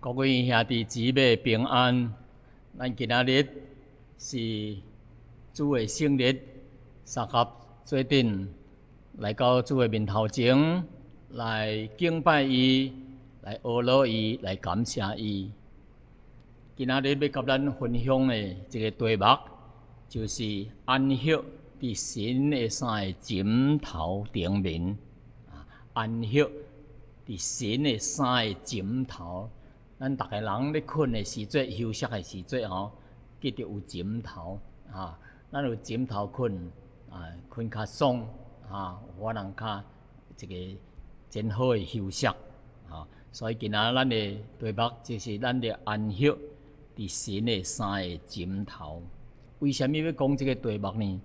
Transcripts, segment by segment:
各位兄弟姊妹平安！咱今仔日是主的圣日，三合做阵来到主的面头前，来敬拜伊，来阿罗伊，来感谢伊。今仔日要甲咱分享的一个题目，就是安息伫神的三个枕头顶面。安息伫神的三个枕头。咱逐个人咧困的时阵、休息的时阵记得有枕头咱有枕头困困较爽有法通较一个真好的休息所以今仔咱的题目就是咱的安息伫神的三个枕头。为什么要讲这个题目呢？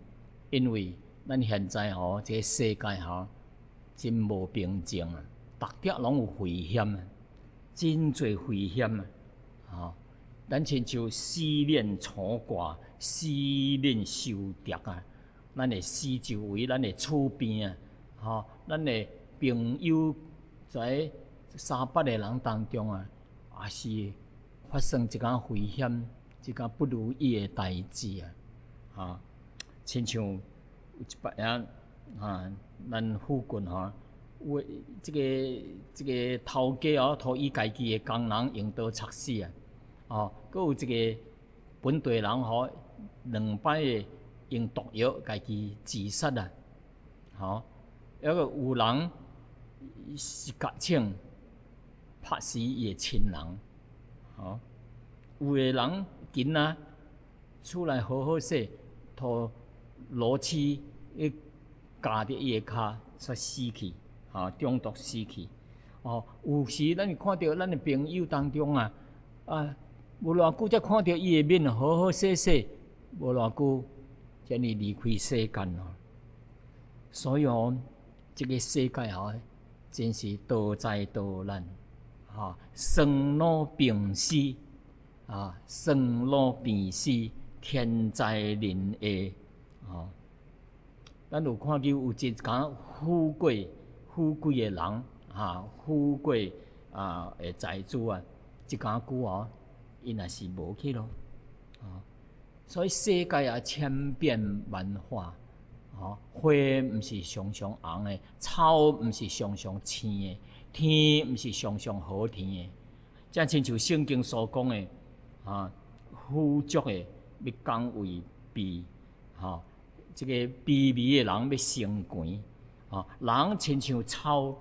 因为咱现在这个世界真无平静逐点拢有危险真侪危险咱亲像四面楚歌、四面受敌咱的四周围、咱的厝边咱的朋友在300个人当中也是发生一件危险、一件不如意的代志亲像有一摆咱附近有这个头家互伊家己的工人用刀插死佫有一个本地人2摆的用毒药家己自杀抑个有人是甲请拍死伊的亲人有的人囡仔厝内好好势，互罗齿夹着伊的骹煞死去中毒死去有时咱看到咱的朋友当中无偌久才看到伊的面好好势势，无偌久才呢离开世间所以这个世界真是多灾多难生老病死生老病死，天灾人祸咱有看到有一间富贵的人富贵的财主一家久伊若是无去咯所以世界千变万化花毋是常常红的，草毋是常常青的，天毋是常常好天的。正亲像圣经所讲的富足的要降为卑这个卑微的人要升权人亲像草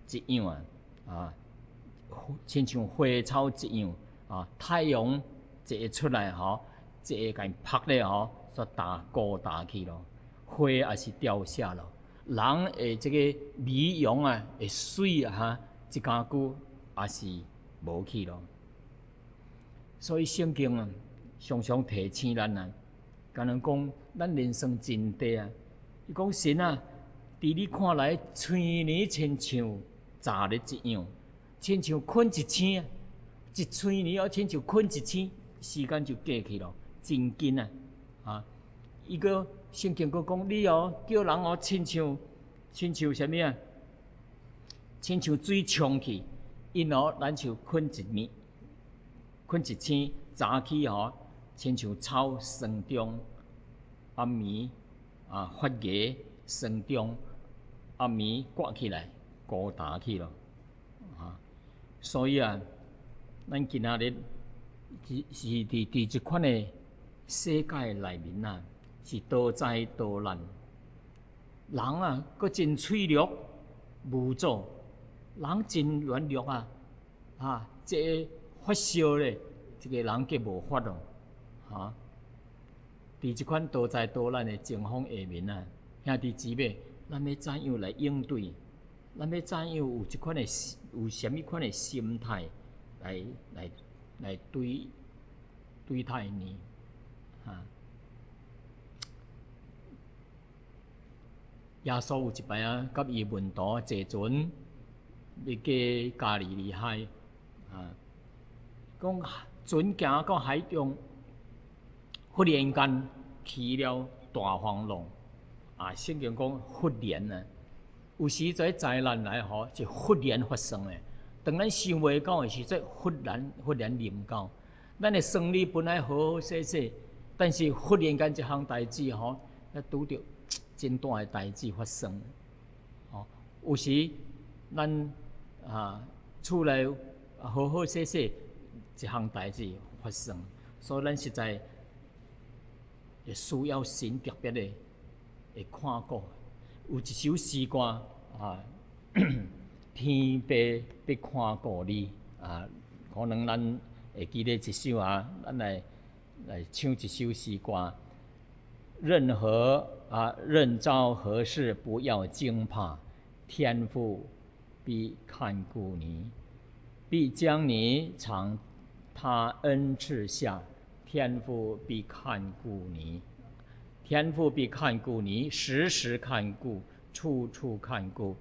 一样亲像花草一样太阳一出来一下甲伊晒咧煞枯干去咯，花也是凋谢咯，人的这个美容会水一家久也是无去咯。所以圣经常常提醒咱敢若讲咱人生真短伊讲神伫你看来，催年亲像昨日一样，亲像困一醒，一催年亲像困一醒，时间就过去咯，真紧伊个圣经佫讲你叫人亲像啥物亲像水冲去，因咱像困一暝，困一醒，早起亲像草生长，暗暝发芽生长，暗暝刮起来枯干去咯所以咱今仔日是伫即款的世界内面是多灾多难，人佫真脆弱无助，人真软弱这个发烧咧，这个人计无法咯伫即款多灾多难的情况下面兄弟姊妹，咱要怎样来应对？咱要怎样有啥物款的心态来对待呢？耶稣有一摆甲伊门徒坐船要过加利利海讲船行到海中，忽然间起了大风浪圣经讲忽然有时这灾难来是忽然发生的当咱想袂到的时阵，忽然临到。咱的生理本来好好势势，但是忽然间一项代志吼，要拄着真大的代志发生。哦，有时咱厝内好好势势一项代志发生，所以咱实在会需要神特别的会看顾。有一首诗歌天父要看顾你可能咱会记得一首咱来唱一首诗歌。任遭何事不要惊怕，天父必看顾你，必将你藏他恩赐下，天父必看顾你，天父必看顾你，时时看顾，处处看顾，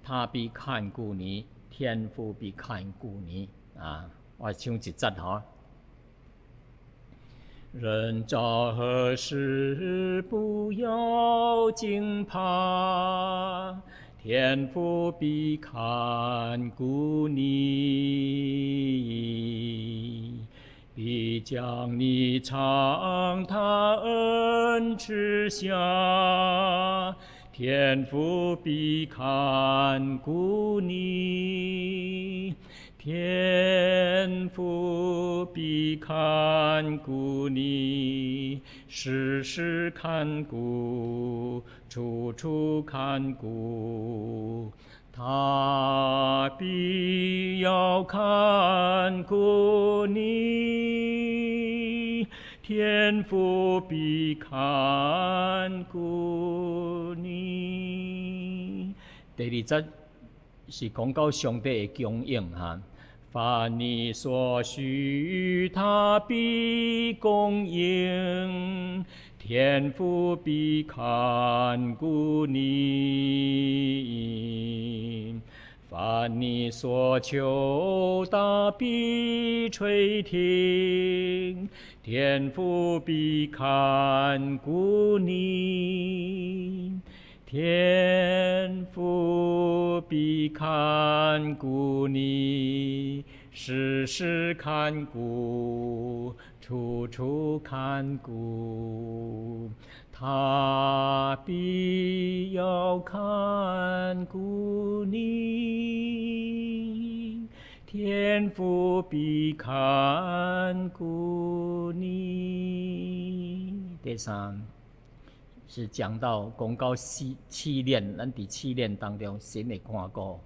他必看顾你，天父必看顾你我唱一节人遭何事不要惊怕，天父必看顾你，必将你藏他恩赐下，天父必看顾你，天父必看顾你，时时看顾，处处看顾，他必要看顾你，天父必看顾你。第二节是讲到上帝的供应凡你所需，他必供应，天父必看顾你。凡你所求，他必垂听，天父必看顾你，天父必看顾你，时时看顾，处处看顾，他必要看顾你，天父必看顾你。第三是讲到试炼，咱伫试炼当中，神会看顾。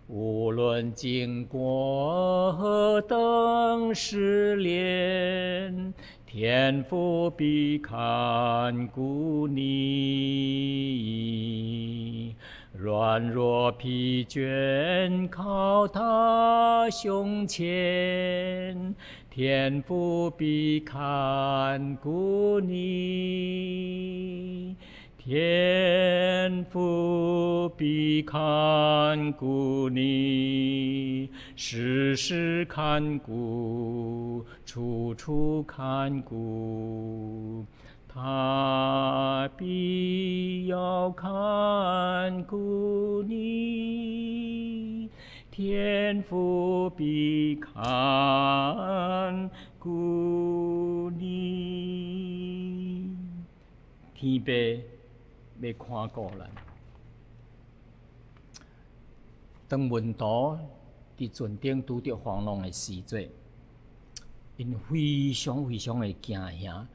无论经过何等试炼，天父必看顾你。软弱疲倦，靠他胸前，天父必看顾你，天父必看顾你，时时看顾，处处看顾，他必要看顾你，天父必看顾你。天父要看顾咱。当门徒伫船顶拄着风浪的时阵，因非常的惊吓，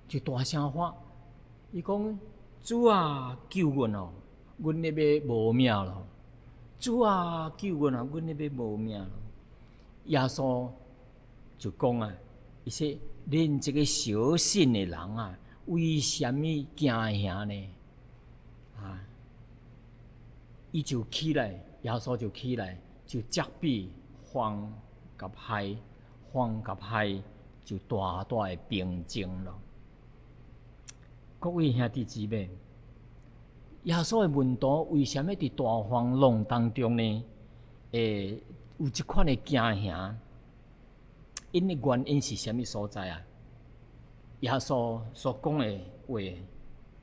就大声喊：“伊讲主啊，救阮哦！阮咧要无命咯！主啊，救阮啊！阮咧要无命咯！”耶稣就讲伊说：“恁这个小信的人为什么惊吓呢？”伊就起来，耶稣就起来，就责备风甲海，风甲海就大大的平静了。各位兄弟姊妹，耶稣的门徒为什么伫大风浪当中呢？有这款的惊吓？因的原因是什么所在耶稣所讲的话，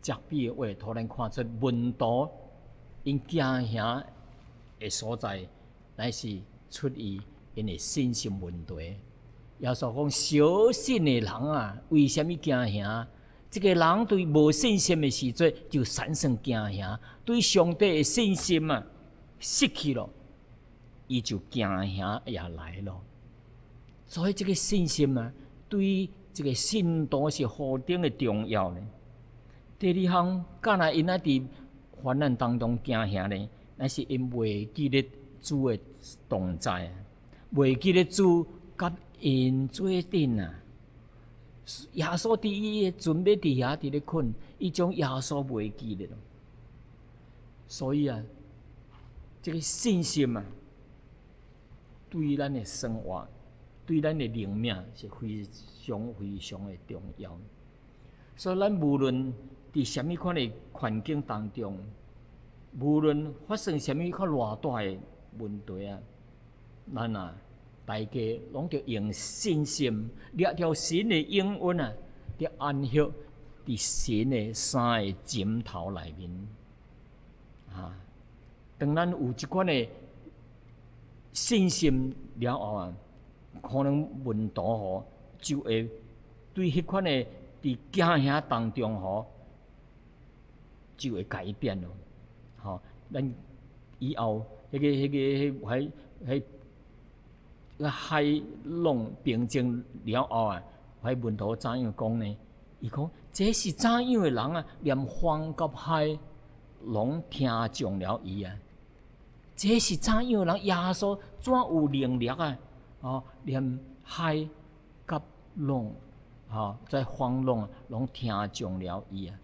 责备的话，互咱看出门徒因惊吓的所在，乃是出于因的信心问题。耶稣讲：小信的人啊，为什么惊吓？这个人对无信心的时阵，就产生惊吓；对上帝的信心啊，失去了，伊就惊吓也来了。所以这个信心啊，对于这个信徒是何等的重要呢？第二项，敢若因仔伫患难当中惊吓呢，那是因未记得主的同在，未记得主甲因做阵啊。耶稣伫伊准备伫遐伫咧困，伊将耶稣袂记咧咯。所以啊，这个信心啊，对咱的生活、对咱的灵命是非常非常的重要。所以咱无论伫什么款的环境当中，无论发生什么较偌大的问题啊，咱啊，大家拢着用信心，抓条神的应允啊，着安息伫神的三个枕头内面啊。当咱有即款的信心了后啊，可能问题吼就会对迄款的伫惊吓当中吼就会改变咯。吼，咱以后海浪平静了后啊，迄门徒怎样讲呢？伊讲：这是怎样的人啊？连风甲海拢听从了伊啊！这是怎样的人？耶稣怎有能力啊？哦，连海甲浪，在风浪拢听从了伊啊！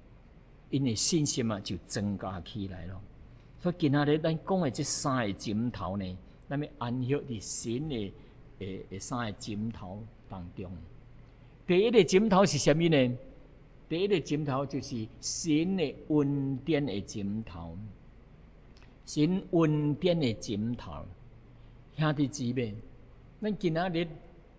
因的信心啊，就增加起来咯。所以今仔日咱讲的这三个枕头呢，咱要安息伫神的三个枕头当中。第一个枕头是啥物呢？第一个枕头就是神的恩典的枕头，神恩典的枕头。兄弟姊妹，咱今仔日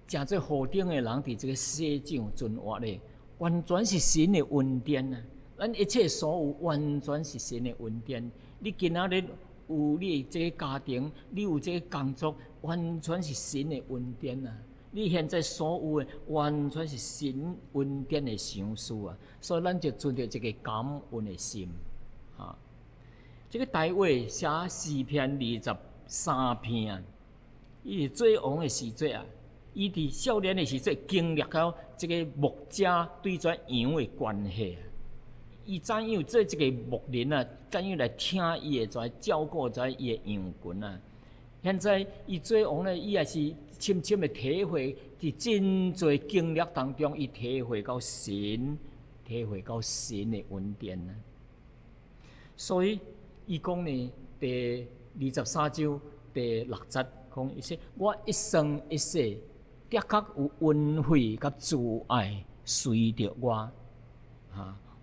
诚做何等的人伫这个世上存活咧，完全是神的恩典啊！咱一切所有完全是神的恩典。你今仔日有你这个家庭，你有这个工作，完全是神的恩典啊！你现在所有的完全是神恩典的赏赐啊！所以咱就存着这个感恩的心啊！这个大卫写诗篇23篇啊，伊是做王的时阵啊，伊伫少年的时阵经历到这个牧者对这羊的关系啊。伊怎样做这个牧人啊？怎样来听伊的在照顾在伊的羊群啊？现在伊做王呢，伊也是深深的体会，伫真侪经历当中，伊体会到神的恩典啊。所以伊讲呢，第23章第6节讲，伊说：我一生一世，的确有恩惠甲慈爱随着我啊。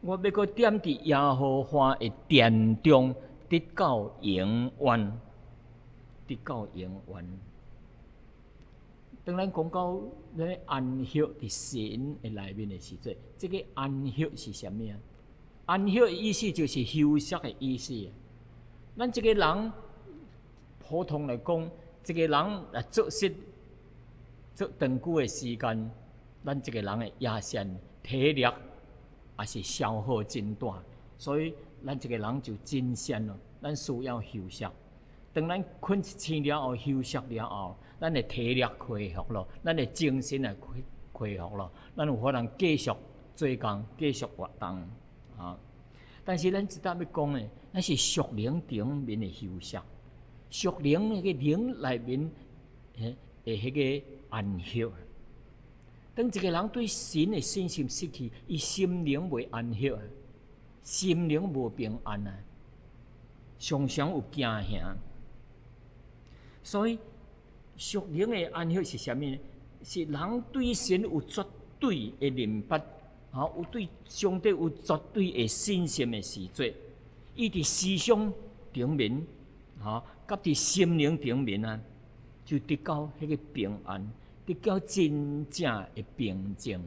我要搁踮伫耶和华的殿中，直到永远，直到永远。当咱讲到咱安息伫神的内面的时阵，这个安息是啥物啊？安息的意思就是休息的意思。咱这个人普通来讲，这个人来做事做长久的时间，咱这个人的野线体力也是消耗真大，所以咱这个人就真闲咯。咱需要休息。当咱困一醒了后，休息了后，咱的体力恢复咯，咱的精神也恢复咯，咱有可能继续做工，继续活动啊。但是咱一搭要讲的，那是属灵层面的休息，属灵那个灵内面的迄个安息。当一个人对神的信心失去，伊心灵袂安息啊，心灵无平安啊，常常有惊吓。所以属灵的安息是啥物呢？是人对神有绝对的认识，有对上帝有绝对的信心的时阵，伊伫思想层面，甲伫心灵层面啊，就得到迄个平安。得到真正的平静，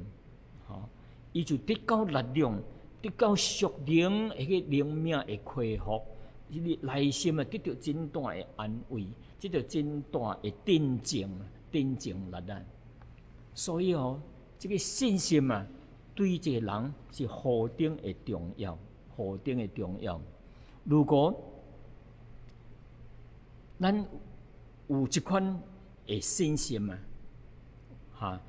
伊就得到力量，得到属灵迄个灵命的恢复，伊内心啊得到真大的安慰。这就真大的定情力量。所以这个信心啊，对一个人是何等的重要，何等的重要。如果咱有这款的信心啊，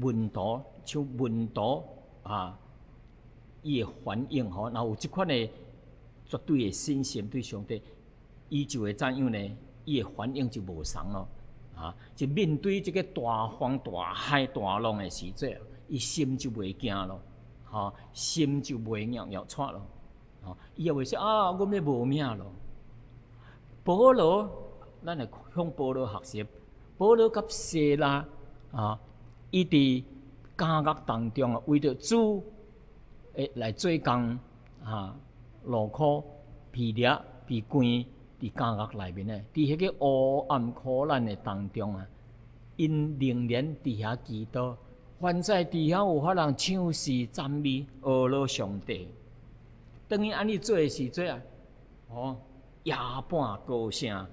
问答像问答伊的反应若有这款的绝对的信心对上帝，伊就会怎样呢？伊的反应就无同咯。就面对这个大风大海大浪的时阵，伊心就袂惊咯，心就袂摇摇喘咯，伊也会说我要无命咯。保罗，咱来向保罗学习。保罗甲西拉伊伫监狱当中为着主来做工劳苦疲累被关伫监狱内面伫迄个黑暗苦难的当中因仍然伫遐祈祷，凡在伫遐有法人唱诗赞美阿罗上帝。当伊安尼做的时阵夜半高声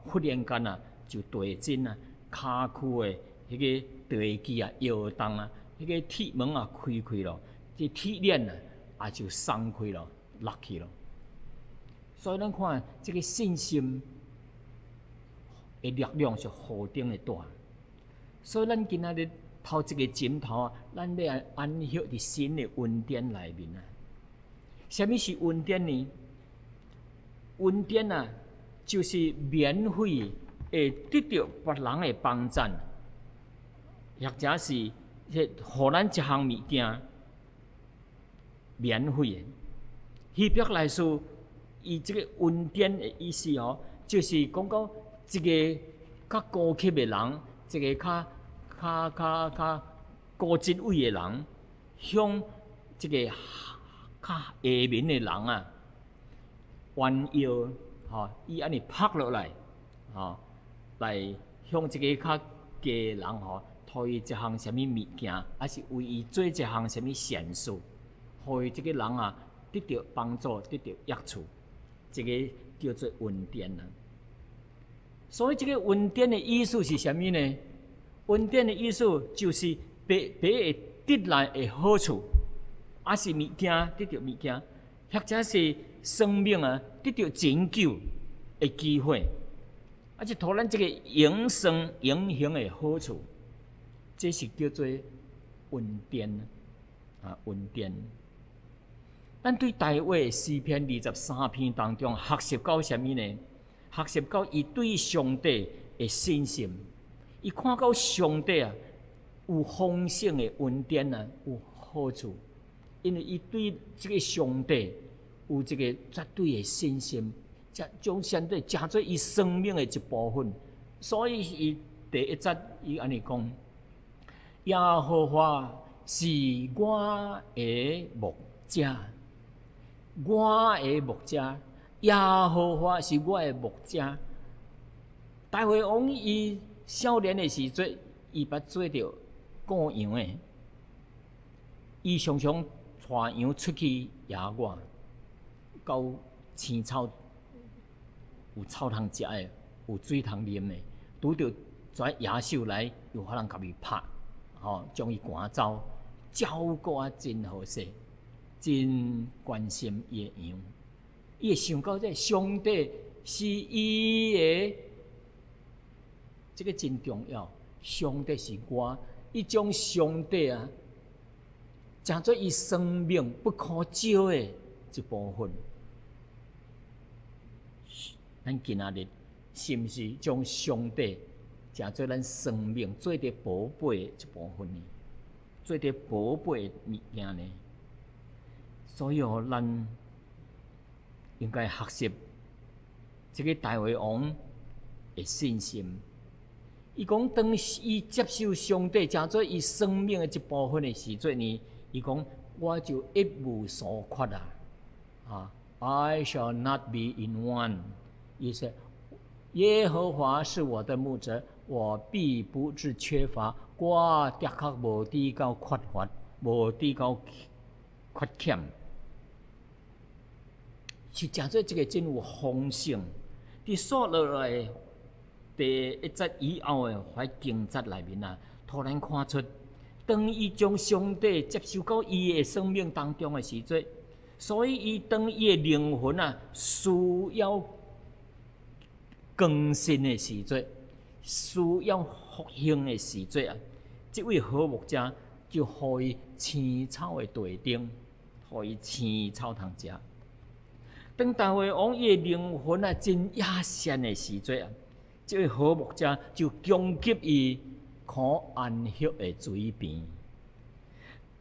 忽然间就地震骹躯的迄个地基摇动迄个铁门开咯，这铁链也就松开咯，落去咯。所以咱看这个信心的力量是何等的大。所以咱今仔日头一个枕头咱要安息伫新的恩典内面什么是恩典呢？恩典就是免费会得到别人的帮助，或者是互咱一项物件免费的。希伯来书伊这个恩典的意思就是讲到一个较高级的人，一个较高职位的人，向这个较下面的人弯腰伊安尼拍落来来向这个较低的人托伊一项什么物件，还是为伊做一项什么善事，互伊这个人得到帮助，得到益处，这个叫做恩典所以这个恩典的意思是什么呢？恩典的意思就是别会得来的好处，还是物件得到物件，或者是生命得到拯救的机会，而且互咱这个永生永恒的好处，这是叫做恩典恩典。咱对大卫诗篇23篇当中学习到什么呢？学习到伊对上帝的信心，伊看到上帝有丰盛的恩典有好处，因为伊对这个上帝有这个绝对的信心，将上帝当作伊生命的一部分。所以伊第一节伊安尼讲：耶和华是我的牧者，我的牧者。耶和华是我的牧者。大卫王伊少年的时阵，伊捌做着雇羊的，伊常常带羊出去野外，到青草有草通食的，有水通啉的，拄着跩野兽来，有法人甲伊拍，将伊赶走，照顾真好势，真关心伊的羊。伊会想到这上帝是伊的，这个真重要。上帝是我，伊将上帝当作伊生命不可少的一部分。咱今仔日是毋是将上帝当作咱生命做得宝贝的一部分呢？做得宝贝的物件呢？所以咱应该学习这个大卫王的信心。伊讲，当伊接受上帝当作伊生命的一部分的时阵呢，伊讲我就一无所缺I shall not be in want。意思，耶和华是我的牧者，我必不致缺乏。我的确无抵到缺乏，无抵到缺欠。是讲做这个真有丰盛、伫数落来的第一节以后的怀经节内面啊，突然看出，当伊将上帝接受到伊的生命当中的时阵，所以伊当伊的灵魂啊需要更新的时阵，需要复兴的时阵啊，这位好牧者就互伊青草的地顶，互伊青草通食。当大卫王伊的灵魂啊真野善的时阵啊，这位好牧者就供给伊可安息的水边。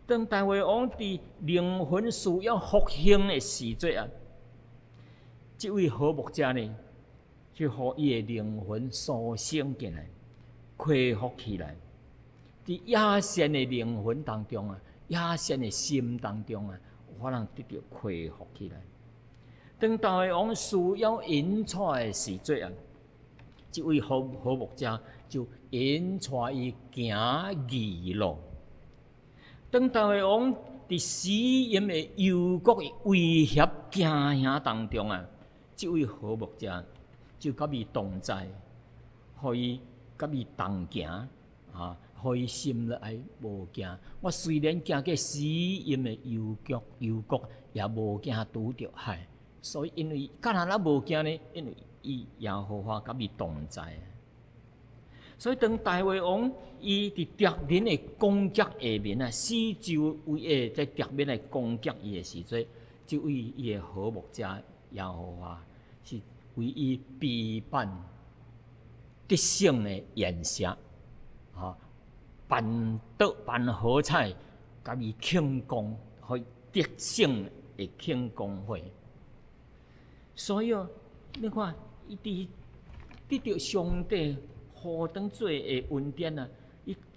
当大卫王伫灵魂需要复兴的时阵啊，这位好牧者呢，去互伊的灵魂苏醒起来，恢复起来。伫野善的灵魂当中啊，野善的心当中啊，有法通得到恢复起来。当大卫王需要引带的时阵啊，这位好牧者就引带伊行义路。当大卫王伫死荫的幽谷的威胁惊吓当中啊，这位好牧者就甲伊同在，互伊甲伊同行啊，互伊心内无惊。我虽然行过死荫的幽谷，也无惊拄着海。所以，因为干那无惊呢？因为伊耶和华甲伊同在。所以，当大卫王伊伫敌人的攻击下面啊，四周围的在敌人来攻击伊的时阵，就为伊的好牧者耶和华是为伊备办得胜的筵席啊，办桌办好彩，甲伊庆功，互伊得胜的庆功会。所以哦，你看，伊得到上帝何等多的恩典啊！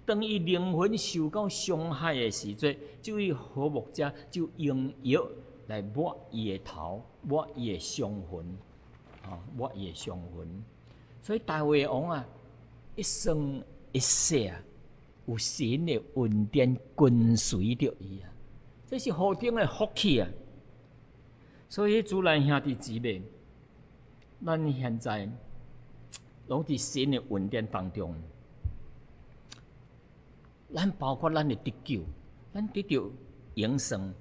当伊灵魂受到伤害的时阵，这位好牧者就用药来抹伊的头，抹伊的伤痕，抹伊的伤痕。所以大卫王啊，一生一世啊，有神的恩典跟随着伊啊，这是何等的福气啊！所以，主咱兄弟姊妹，咱现在拢伫神的恩典当中，咱包括咱的得救，咱得到永生，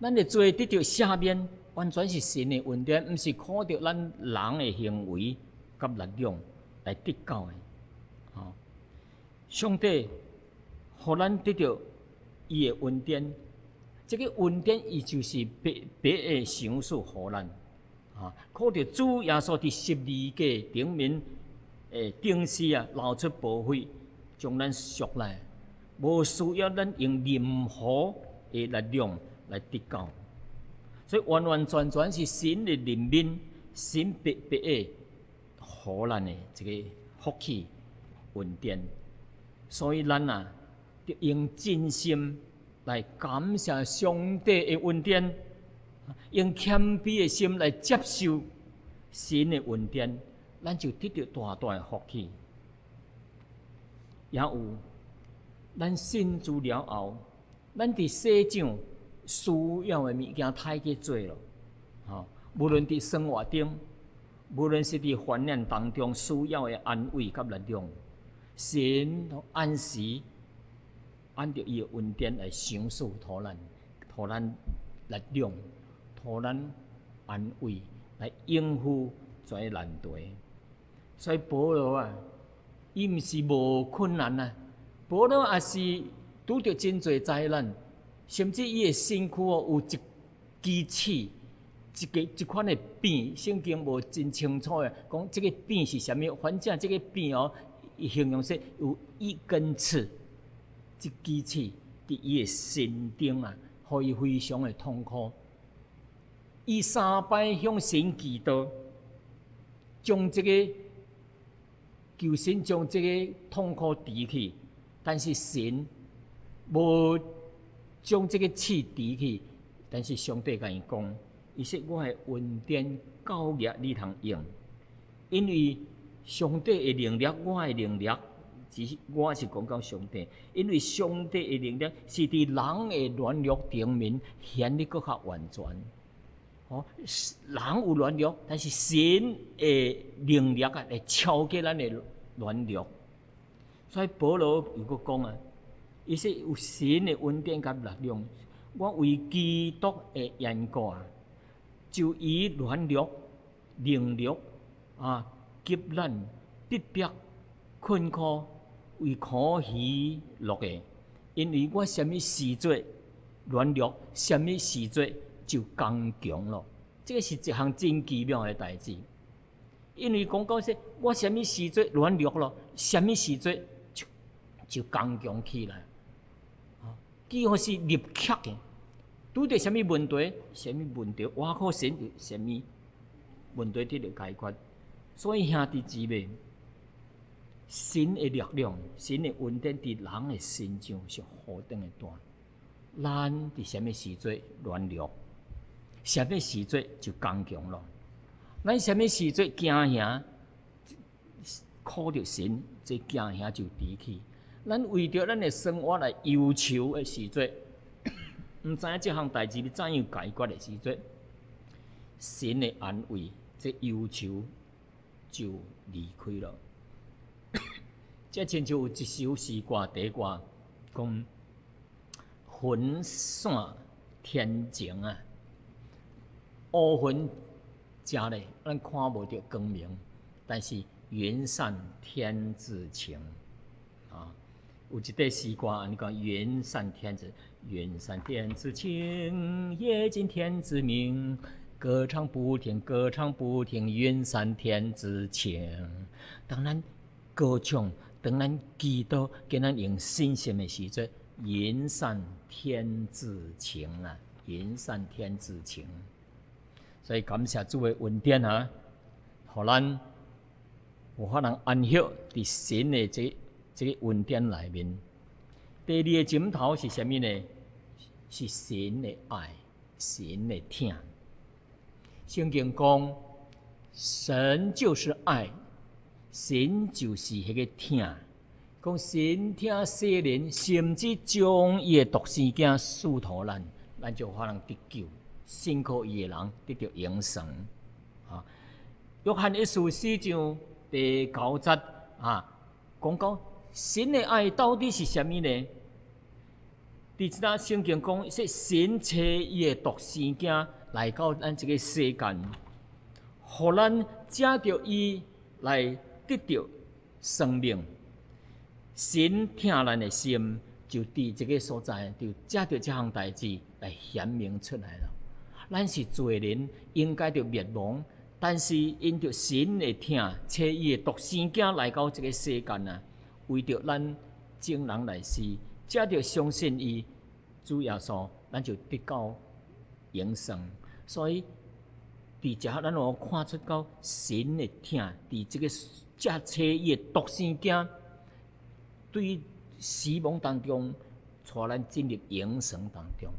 咱的罪得到赦免，完全是神的恩典，毋是靠着咱人的行为甲力量来得到的。上帝互咱得到伊的恩典。这个恩典，伊就是白的赏赐互咱，靠着主耶稣伫十字架顶面顶死啊，流出宝血，将咱赎来，无需要咱用任何的力量来得到，所以完完全全是神的怜悯，神白的互咱的这个福气恩典，所以咱啊，得用真心来感谢上帝的恩典，用谦卑的心来接受神的恩典，咱就得到大大的福气。也有咱信主了后，咱伫世上需要的物件太过多了，无论伫生活中，无论是伫患难当中需要的安慰甲力量，神都按时按照伊的恩典来赏赐互咱力量，互咱安慰，来应付这些难题。所以保罗啊，伊毋是无困难啊，保罗也是拄着真侪灾难，甚至伊的身躯有一支刺，一款的病，圣经无真清楚的讲这个病是啥物，反正这个病伊形容说有一根刺。一支刺伫伊的身顶啊，互伊非常的痛苦。伊3摆向神祈祷，将这个求神将这个痛苦除去，但是神无将这个刺除去。但是上帝甲伊讲，伊说我的恩典够力，你通用，因为上帝的能力，我的能力。我是讲到上帝，因为上帝的能力是伫人的软弱顶面显得搁较完全。人有软弱，但是神的能力啊，会超过咱的软弱。所以保罗又搁讲啊，伊说有神的恩典甲力量，我为基督的缘故啊，就以软弱、能力急难、逼迫、困苦为可喜乐的，因为我什么时做软弱，什么时做就刚强了。这个是一项真奇妙的代志。因为讲到说，我什么时做软弱了，什么时做就刚强起来。几乎是立刻的，拄着什么问题，什么问题，我靠神就什么问题得到解决。所以兄弟姊妹，神的力量、神的恩典伫人的身上是何等的大。咱伫什么时做软弱，什么时做就刚强了。咱什么时做惊吓，靠着神，这惊吓就离去。咱为着咱的生活来忧愁的时阵，毋知影这项代志要怎样解决的时阵，神的安慰，这忧愁就离开了。这亲像有一首诗歌第歌讲：云散天晴啊，乌云遮咧，咱看无到光明，但是云散天自晴啊。有一块诗歌安尼讲：云散天自，云散天自晴，夜尽天自明，歌唱不停，歌唱不停，云散天自晴。当咱歌唱，当咱祈祷，给咱用信心的时阵，云散天自晴啊，云散天自晴。所以感谢主的恩典啊，互咱有法能安息伫神的这个恩典内面。第二个枕头是什么呢？是神的爱，神的疼。圣经讲，神就是爱，神就是迄个疼。讲神疼世人，甚至将伊的独生子赐予咱，咱就有法能得救。信靠伊的人得到永生。约翰一书4章第9节讲到神的爱到底是什么呢？伫即咱圣经讲，说神差伊的独生子来到咱这个世间，互咱借着伊来得到生命。神疼咱的心，就伫这个所在，就借着这项代志来显明出来了。咱是罪人，应该着灭亡，但是因着神的疼，差伊的独生子来到这个世间啊，为着咱众人来世，借着相信伊主耶稣，咱就得到永生。所以，伫遮咱有看出到神的疼，伫这个借差伊的独生子，对死亡当中，带咱进入永生当中，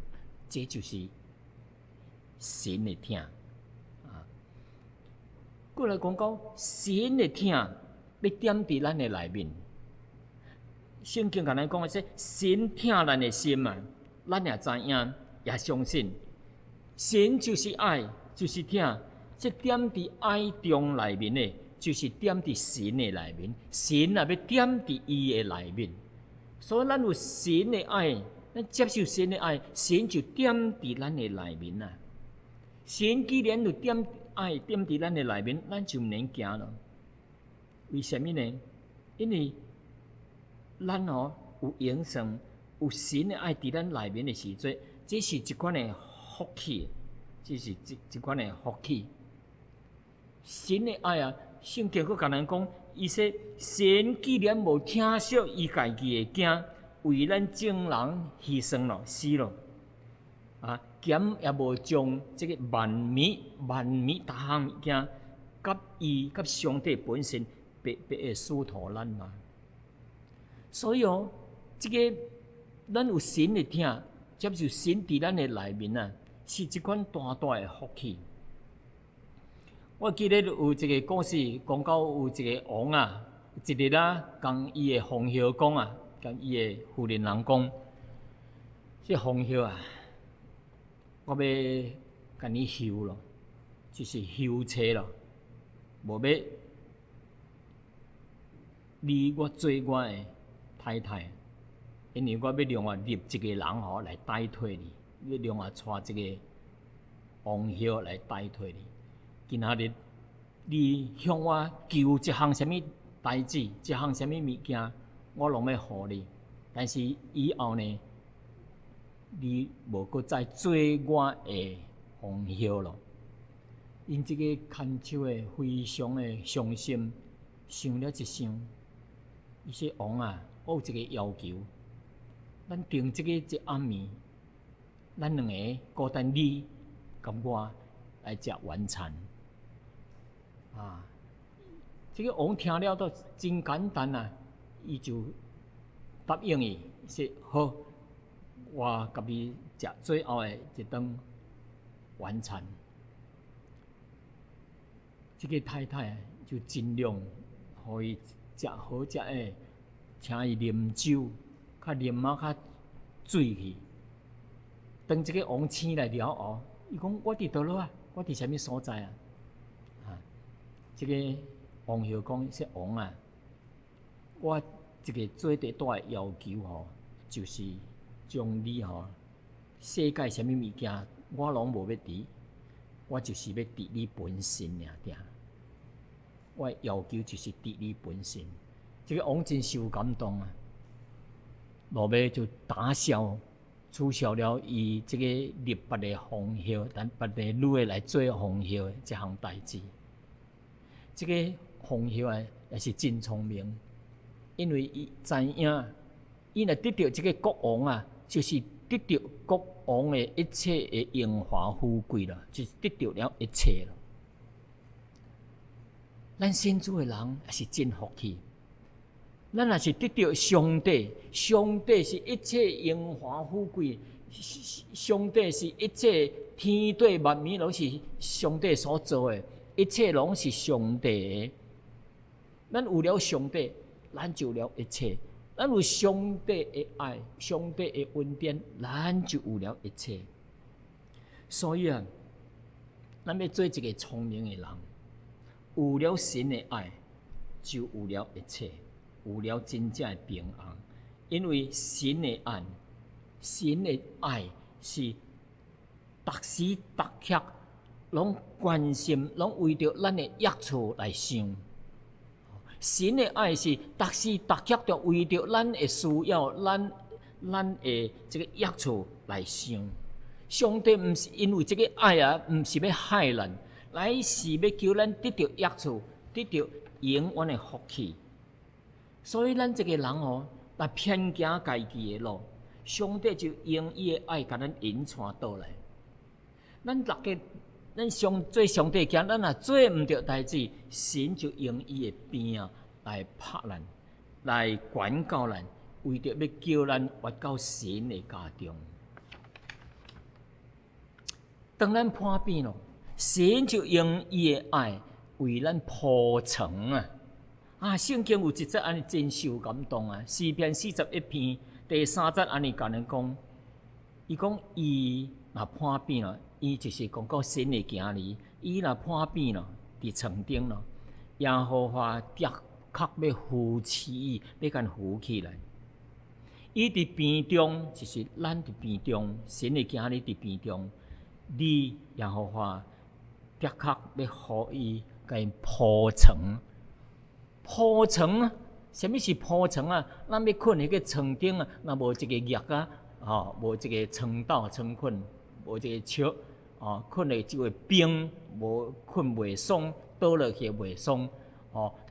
这就是神的疼过来讲到神的疼，要点伫咱的内面。圣经甲咱讲的说，神疼咱的心啊，咱也知影，也相信，神就是爱，就是疼。这点伫爱中内面的，就是点伫神的内面。神也要点伫伊的内面，所以咱有神的爱，咱接受神的爱，神就点伫咱的内面啊。神既然有点爱点伫咱的内面，咱就毋免惊了。为什么呢？因为咱有永生，有神的爱伫咱内面的时阵，这是一款的福气，这是一款的福气。神的爱啊，圣经佫甲咱讲，伊说神既然无疼惜伊家己的囝，为咱众人牺牲了，死了。兼也无将这个万米逐项物件，甲伊甲上帝本身白白的赐予咱嘛。所以这个咱有神的疼，接受神伫咱的内面啊，是一款大大的福气。我记得有一个故事，讲到有一个王啊，一日跟伊的皇后讲啊，跟伊的夫人人讲，这皇后啊，我要甲你休咯，就是休妻咯，无要你我做我的太太，因为我要另外立一个人来代替你，要另外带一个王后来代替你。今仔日你向我求一项什么代志，一项什么物件，我拢要互你。但是以后呢，你无搁再做我的王后咯。因这个牵手的非常的伤心，想了一想，伊说王啊，我有一个要求，咱定这个一暗暝，咱两个孤单你甲我来食晚餐。啊，这个王听了都真简单啊，伊就答应伊，说好，我甲你食最后的一顿晚餐。这个太太就尽量互伊食好食的，请伊啉酒，较啉啊较醉去。当这个王醒来了后，伊讲我伫倒落啊，我伫啥物所在啊？啊，这个王后讲说王啊，我一个最最大的要求吼，就是将你吼世界啥物物件我拢无要伫。我就是要伫你本身尔定，我的要求就是伫你本身。这个王真受感动啊，落尾就打消取消了伊这个立别的皇后，但别的女的来做皇后的这项代志。这个皇后啊也是真聪明，因为伊知影，伊若得到这个国王啊，就是得到国王的一切的荣华富贵了，就是得到了一切了。咱信主的人也是真福气，咱也是得到上帝，上帝是一切荣华富贵，上帝是一切天地万物拢是上帝所做的，一切拢是上帝的。咱有了上帝，咱就有了一切。咱有上帝的爱，上帝的恩典，咱就有了一切。所以啊，咱要做一个聪明的人，有了神的爱，就有了一切，有了真正的平安。因为神的爱，神的爱是逐时逐刻拢关心，拢为着咱的益处来想。神的爱是逐时逐刻着为着咱的需要，咱的这个益处来想。上帝毋是因为这个爱啊，毋是要害咱，乃是要叫咱得到益处，得到永远的福气。所以咱这个人哦，若偏行家己的路，上帝就用伊的爱甲咱引带倒来。咱大家。咱做上帝行，咱若做毋着代志，神就用伊的鞭啊来拍咱，来管教咱，为着要叫咱活到神的家中。当咱破病咯，神就用伊的爱为咱铺床啊！啊，圣经有一节安尼真受感动啊！诗篇41篇第3节安尼甲咱讲，伊讲伊若破病咯。伊就是讲到神的行里，伊若破病咯，伫床顶咯，耶和华的确要扶持伊，要甲扶起来。伊伫病中，就是咱伫病中，神的行里伫病中，你耶和华的确要互伊甲伊铺床。铺床，什么是铺床啊？咱要困迄个床顶啊，若无一个叶啊，无一个床斗床困。无一个笑，困了就会冰，无困袂爽，倒落去袂爽。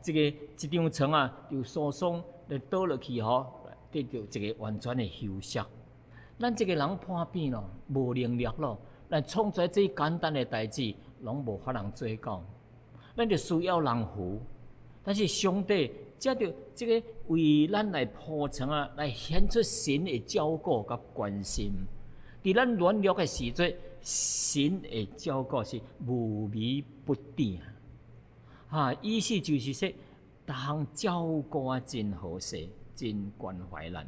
一张床啊，就疏松，就倒落去得到一个完全的休息。咱这个人破病咯，无能力咯，咱创出来最简单的代志，拢无法通做到。咱就需要人扶，但是上帝借着这个为咱来铺床啊，来显出神的照顾甲关心。伫咱软弱的时阵，神的照顾是无微不至意思就是说，逐项照顾啊真好势，真关怀咱。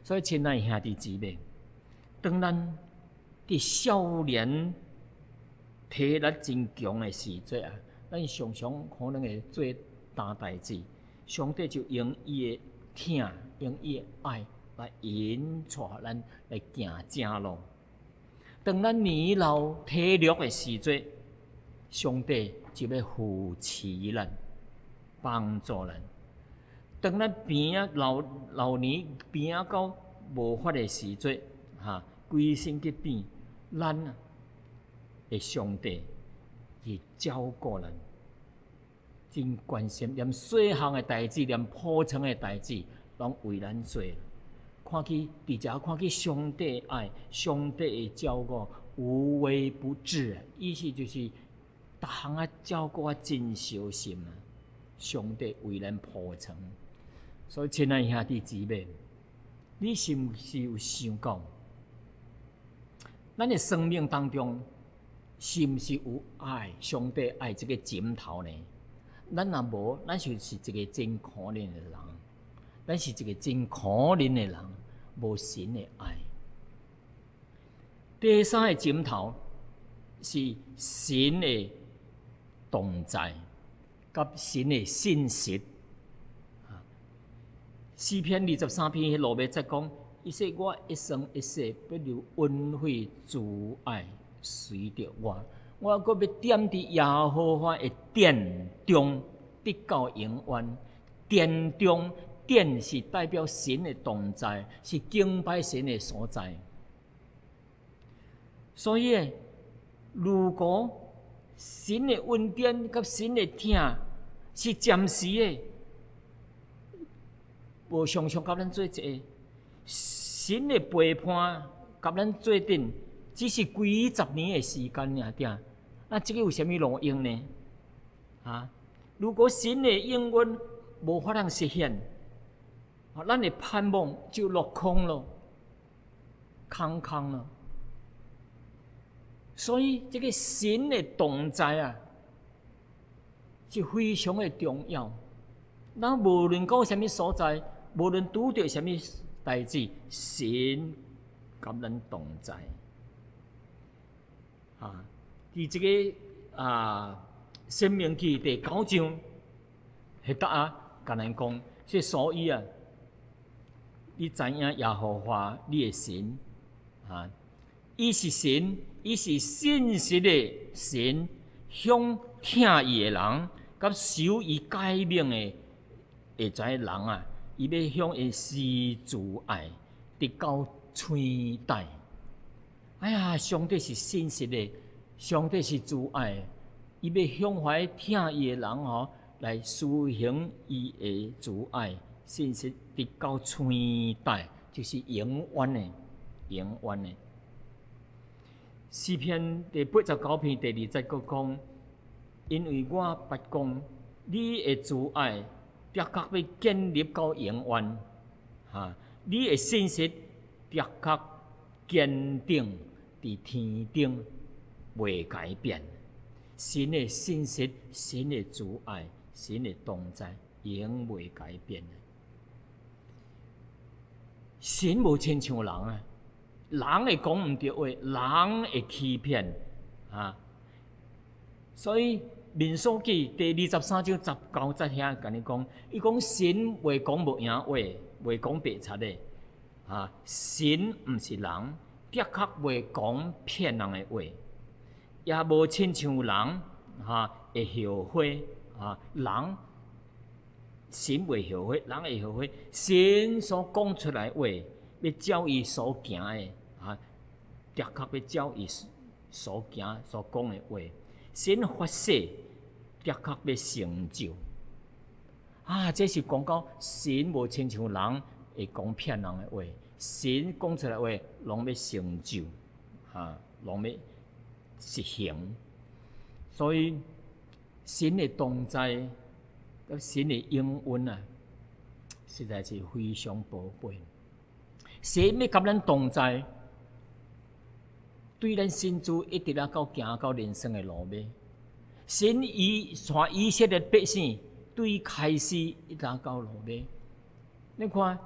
所以，亲爱兄弟姊妹，当咱伫少年体力真强的时阵啊，咱常常可能会做大代志，上帝就用伊的疼，用伊的爱来引带咱来行正路。当咱年老体弱的时阵，上帝就要扶持咱，帮助咱。当咱病啊老年病啊到无法的时阵，规身疾病，咱啊的上帝去照顾咱，真关心，连细项的代志，连铺陈的代志，拢为咱做。看去伫遮看去上帝的爱，上帝的照顾，无微不至。意思就是，逐项啊照顾啊真小心啊，上帝为咱铺陈。所以，亲爱兄弟姊妹，你是毋是有想过，咱的生命当中，是毋是有爱？上帝爱这个枕头呢？咱若无，咱就是一个真可怜的人。咱是一个真可怜的人，无神的爱。第三个枕头是神的同在，甲神的信实。诗篇23篇迄落尾则讲，伊说我一生一世不留恩惠慈爱随着我，我阁要踮伫耶和华的殿中，直到永远。殿中，殿是代表神的同在，是敬拜神的所在。所以，如果神的恩典甲神的疼是暂时的，无常常甲咱做一个，神的陪伴甲咱做阵，只是几十年的时间尔定，那这个有啥物路用呢？如果神的应允无法通实现，咱的盼望就落空了，空空了。所以，这个神的同在啊，是非常的重要。咱无论到什么所在，无论拄到什么代志，神甲咱同在。伫这个申命记第9章，迄搭甲咱讲，说所以啊，你知影耶和华你的神伊是神，伊是信实的神，向听伊的人，甲守伊诫命的会知人啊，伊要向伊施慈爱，直到寸代。哎呀，上帝是信实的，上帝是慈爱的，伊要向怀听伊的人来施行伊的慈爱，信实直到寸代，就是永远的，永远的。诗篇第89篇第2节佫讲，因为我捌讲你的慈爱，的确要建立到永远。你的信实的确坚定伫天顶，未改变。神的信实，神的慈爱，神的同在，永未改变。神无亲像人啊。人会讲毋对话，人会欺骗所以民数记第23章19节遐甲你讲，伊讲神袂讲无影话，袂讲白贼的神毋是人，的确袂讲骗人的话，也无亲像人会后悔人神袂后悔，人会后悔。神所讲出来的话，要照伊所行的的确要照伊所行所讲的话，神发誓的确要成就。这是讲到神无亲像人会讲骗人的话，神讲出来的话，拢要成就，拢要实行。所以神的同在，甲神的应允实在是非常宝贝。神要甲咱同在，对咱信主一直到行到人生的路尾。神带以色列百姓对开始一直到路尾。你看，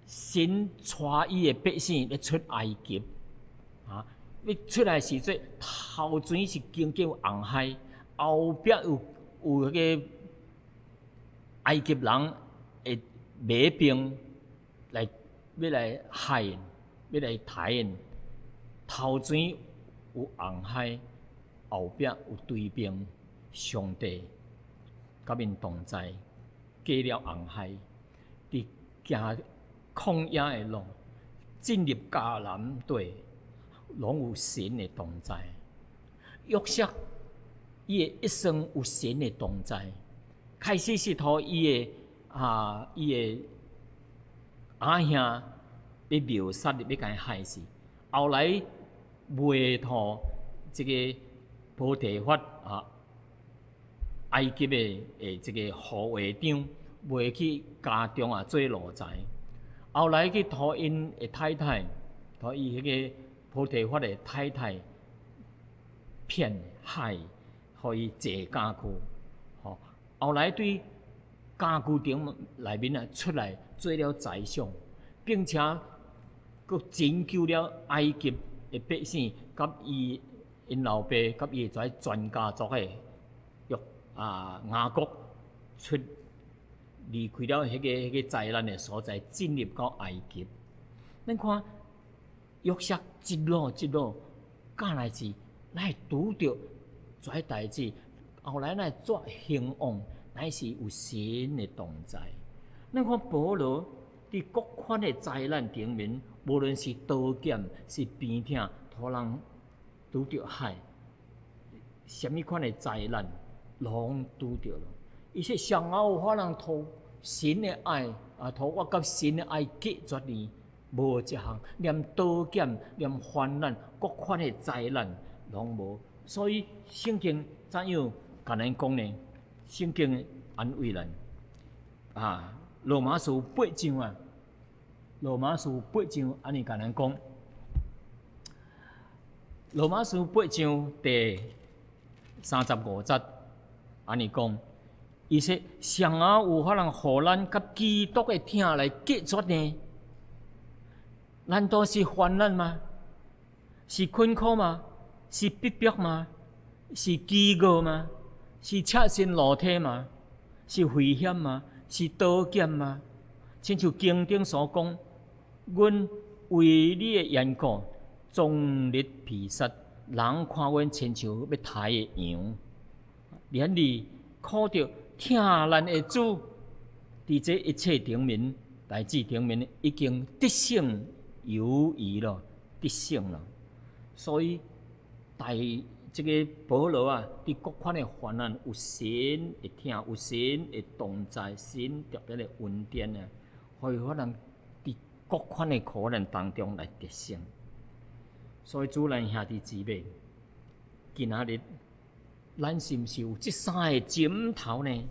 神带伊的百姓咧出埃及，要出来时阵，头前是经过红海，后壁有迄个埃及人的马兵要来害因，要来杀因。头前有红海，后壁有对兵，上帝甲因同在，过了红海，伫行旷野的路，进入迦南地，拢有神的同在。约瑟伊的一生有神的同在，开始是托伊的阿兄要谋杀，要甲伊害死。后来卖托这个波提法埃及的这个护卫长，卖去家中做奴才。后来去托因的太太，托伊迄个波提法的太太骗害，互伊坐监区。后来对监区顶内面出来做了宰相，并且佮拯救了埃及的百姓，甲因老爸甲伊的全家族的雅各离开了迄个灾难的所在，进入到埃及。咱看约瑟一路赶来是，咱会拄着这代志，后来咱作兴旺，乃是有神的同在。咱看保罗伫各款的灾难顶面，无论是刀剑，是病痛，互人拄着害，什么款的灾难，拢拄着了。伊说上好有法人讨神的爱，讨我甲神的爱隔绝呢？无一项，连刀剑，连患难，各款的灾难拢无。所以圣经怎样甲咱讲呢？圣经安慰咱罗马书8章罗马书8章安尼甲咱讲。罗马书8章第35节安尼讲，伊说上有法人互咱甲基督的疼来隔绝呢？难道是患难吗？是困苦吗？是逼迫吗？是饥饿吗？是赤身裸体吗？是危险吗？是刀剑吗？亲像经典所讲，阮为你的缘故，终日疲乏，人看阮亲像要杀的羊。连你靠着疼咱的主，伫这一切顶面代志顶面已经得胜有余了，得胜了。所以这个保罗伫各款的患难有神的疼，有神的同在，神特别的恩典互伊法人伫各款的苦难当中来得胜。所以主咱兄弟姊妹，今仔日咱是毋是有这三个枕头呢？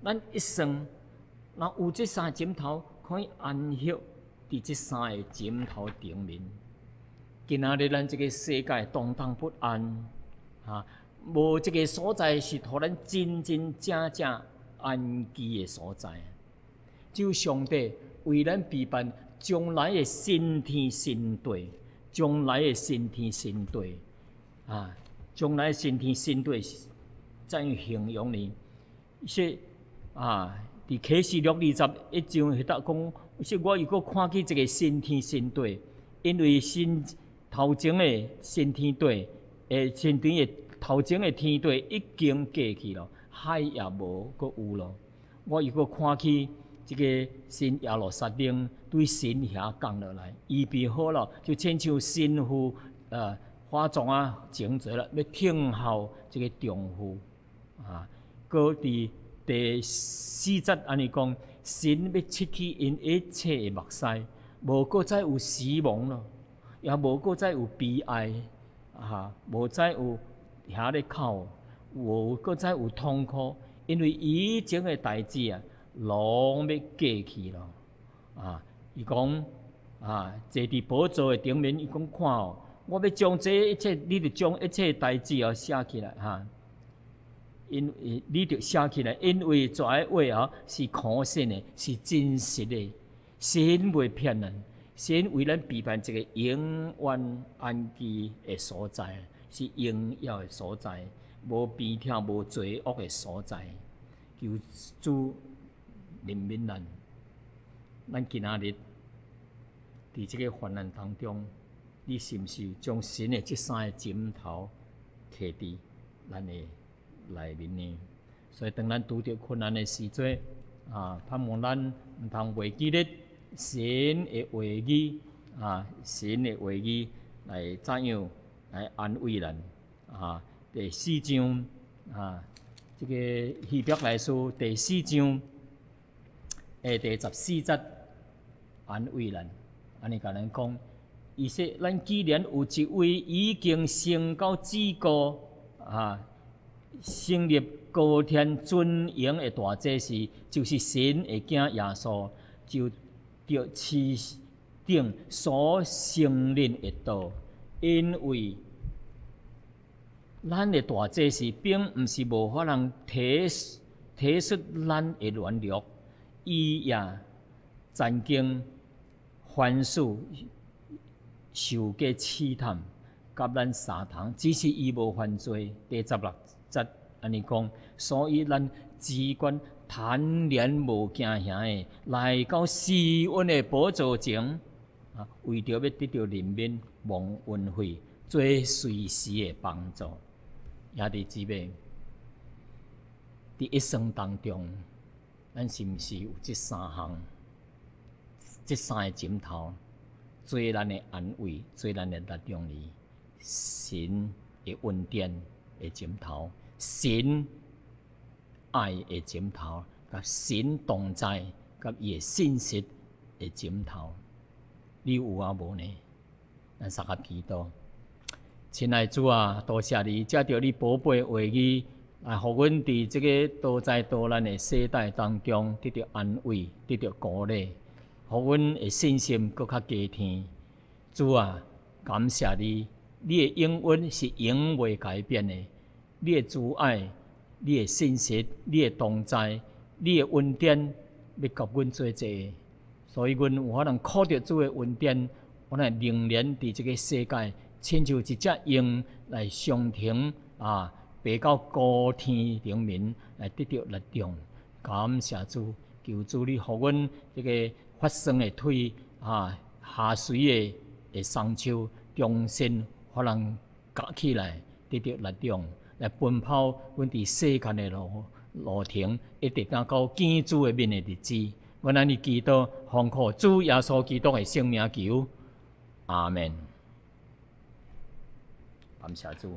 咱一生若有这三个枕头，可以安息伫这三个枕头顶面。今仔日咱这个世界动荡不安，无这个所在是互咱真真正正安居的所在。只有上帝为咱备办将来的新天新地，将来的新天新地将来新天新地怎样形容呢？说伫启示录21章迄搭讲，说我如果看见一个新天新地，因为头前的新天地，新天的头前的天地已经过去了，海也无阁有咯。我如果看见这个新耶路撒冷对神遐降落来，预备好了，就亲像新妇化妆整齐了，要听候这个丈夫搁伫第4节安尼讲，神要撤去因一切的目屎，无搁再有死亡了，也无搁再有悲哀无再有遐咧哭，无搁再有痛苦，因为以前的代志拢要过去了伊讲坐伫宝座的顶面，伊讲看我要将这一切，你着将一切代志写起来因为你着写起来，因为这话是可信的，是真实的。神袂骗人，神为咱备办一个永远安居的所在，是荣耀的所在，无病痛、无罪恶的所在。求主怜悯咱，咱今仔日伫这个患难当中，你是毋是将神的这三个枕头摕伫咱的内面呢？所以当咱拄着困难的时阵，盼望咱毋通忘记咧神的话语，神的话语来怎样来安慰咱。第四章这个希伯来书第4章第14节安慰咱，安尼甲咱讲，伊说咱既然有一位已经升到至高升入高天尊荣的大祭司，就是神的囝耶稣，就着持定所承认的道，因为咱的大祭司并毋是无法通体恤咱的软弱，伊也曾经凡事受过试探，甲咱相同，只是伊无犯罪。第16节安尼讲，所以咱只管坦然无惊吓的来到施恩的宝座前，为着要得到怜悯、蒙恩惠，做随时的帮助。兄弟姊妹，伫一生当中，咱是毋是有这三项、这三个枕头，做咱的安慰，做咱的力量呢？神的恩典的枕头，神爱的枕头，甲神同在，甲伊的信息的枕头，你有无呢？咱三个祈祷。亲爱的主啊，多谢你，借着你宝贝的话语，来互阮伫这个多灾多难的世代当中得到安慰，得到鼓励，互阮的信心搁较加添。主啊，感谢你，你的应允是永袂改变的，你的慈爱、你的信息、你的同在、你的恩典，要甲阮做者，所以阮有法通靠着主的恩典，我们仍然伫这个世界。亲像一只鹰来上庭爬到高天顶面来得到力量。感谢主，求主你互阮这个发酸的腿下垂的双手，重新互人夹起来，得到力量来奔跑阮伫世间的路程，一直到见主的面的日子。阮安尼祈祷，奉靠主耶稣基督的圣名求，阿门。感谢主。